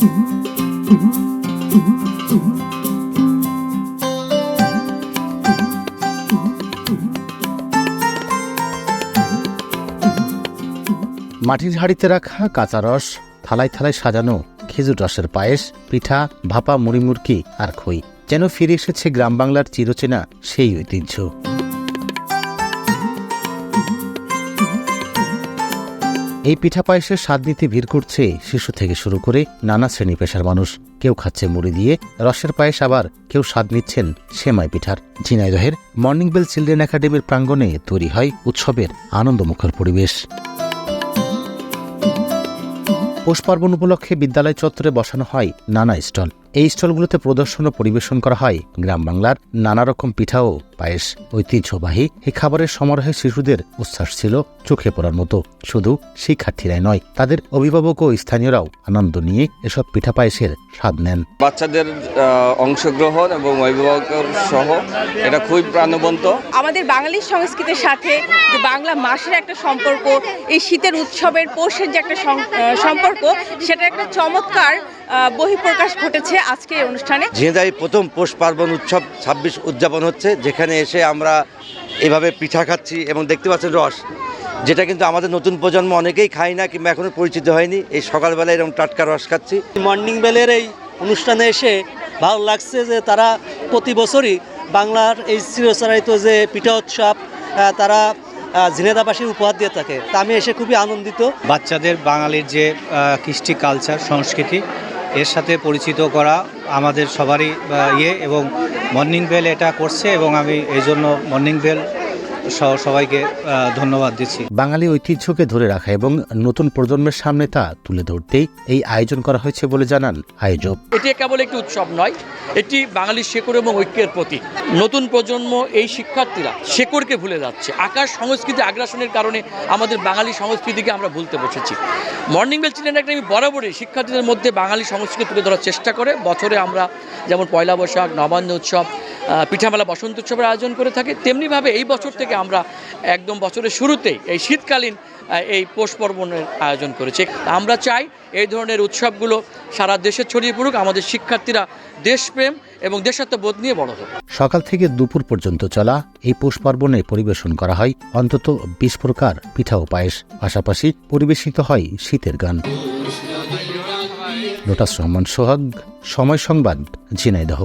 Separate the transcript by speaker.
Speaker 1: মাটির হাঁড়িতে রাখা কাঁচা রস, থালায় থালায় সাজানো খেজুর রসের পায়েস, পিঠা, ভাপা, মুড়িমুড়কি আর খই, যেন ফিরে এসেছে গ্রাম বাংলার চিরচেনা সেই ঐতিহ্য। এই পিঠা পায়েসের স্বাদ নিতে ভিড় করছে শিশু থেকে শুরু করে নানা শ্রেণী পেশার মানুষ। কেউ খাচ্ছে মুড়ি দিয়ে রসের পায়েস, আবার কেউ স্বাদ নিচ্ছেন সেমাই পিঠার। ঝিনাইদহের মর্নিং বেল চিলড্রেন একাডেমির প্রাঙ্গণে তৈরি হয় উৎসবের আনন্দমুখর পরিবেশ। পৌষ পার্বণ উপলক্ষে বিদ্যালয় চত্বরে বসানো হয় নানা স্টল। এই স্টলগুলোতে প্রদর্শন ও পরিবেশন করা হয় গ্রাম বাংলার নানা রকম পিঠা ও পায়েস। ঐতিহ্যবাহী এই খাবারের সমারোহে শিশুদের উচ্ছ্বাস ছিল চোখে পড়ার মতো। শুধু শিক্ষার্থীরাই নয়, তাদের অভিভাবক ও স্থানীয়রাও আনন্দ নিয়ে এসব পিঠা পায়েসের স্বাদ নেন।
Speaker 2: বাচ্চাদের অংশগ্রহণ এবং অভিভাবক সহ এটা খুবই প্রাণবন্ত।
Speaker 3: আমাদের বাঙালি সংস্কৃতির সাথে যে বাংলা মাসের একটা সম্পর্ক, এই শীতের উৎসবের পৌষের যে একটা সম্পর্ক, সেটা একটা চমৎকার বহিঃপ্রকাশ ঘটেছে আজকে এই অনুষ্ঠানে।
Speaker 4: ঝিনাইদহে প্রথম পৌষ পার্বণ উৎসব 26 উদযাপন হচ্ছে, যেখানে এসে আমরা এভাবে পিঠা খাচ্ছি এবং দেখতে পাচ্ছেন রস, যেটা কিন্তু আমাদের নতুন প্রজন্ম অনেকেই খায় না কিংবা এখনো পরিচিত হয়নি। এই সকালবেলায় এরকম টাটকা রস খাচ্ছি।
Speaker 5: মর্নিং বেলের এই অনুষ্ঠানে এসে ভালো লাগছে যে তারা প্রতি বছরই বাংলার এই চিরচরায়িত যে পিঠা উৎসব তারা ঝিনাইদহবাসী উপহার দিয়ে থাকে। তা আমি এসে খুবই আনন্দিত।
Speaker 6: বাচ্চাদের বাঙালির যে কৃষ্টি কালচার সংস্কৃতি এর সাথে পরিচিত করা আমাদের সবারই এবং মর্নিং বেল এটা করছে এবং আমি এই জন্য মর্নিং বেল সবাইকে ধন্যবাদ দিচ্ছি।
Speaker 1: বাঙালি ঐতিহ্যকে ধরে রাখা এবং নতুন প্রজন্মের সামনে তা তুলে ধরতেই এই আয়োজন করা হয়েছে বলে জানান আয়োজক।
Speaker 7: এটি কেবল একটি উৎসব নয়, এটি বাঙালির শেকড় এবং ঐক্যের প্রতীক। নতুন প্রজন্ম, এই শিক্ষার্থীরা শেকড়কে ভুলে যাচ্ছে। আকাশ সংস্কৃতি আগ্রাসনের কারণে আমাদের বাঙালি সংস্কৃতিকে আমরা ভুলতে বসেছি। মর্নিং বেল চিলড্রেন একাডেমি বরাবরই শিক্ষার্থীদের মধ্যে বাঙালি সংস্কৃতি তুলে ধরার চেষ্টা করে। বছরে আমরা যেমন পয়লা বৈশাখ, নবান্ন উৎসব, পিঠামেলা, বসন্ত উৎসবের আয়োজন করে থাকি, তেমনিভাবে এই বছর থেকে আমরা একদম বছরের শুরুতেই এই শীতকালীন এই পৌষ পার্বণের আয়োজন করেছি। আমরা চাই এই ধরনের উৎসবগুলো সারা দেশে ছড়িয়ে পড়ুক, আমাদের শিক্ষার্থীরা দেশপ্রেম এবং দেশাত্মবোধ নিয়ে বড় হোক।
Speaker 1: সকাল থেকে দুপুর পর্যন্ত চলা এই পৌষ পার্বণে পরিবেশন করা হয় অন্তত 20 প্রকার পিঠা ও পায়েস। পাশাপাশি পরিবেশিত হয় শীতের গান। লোটাস রহমান সোহাগ, সময় সংবাদ, ঝিনাইদহ।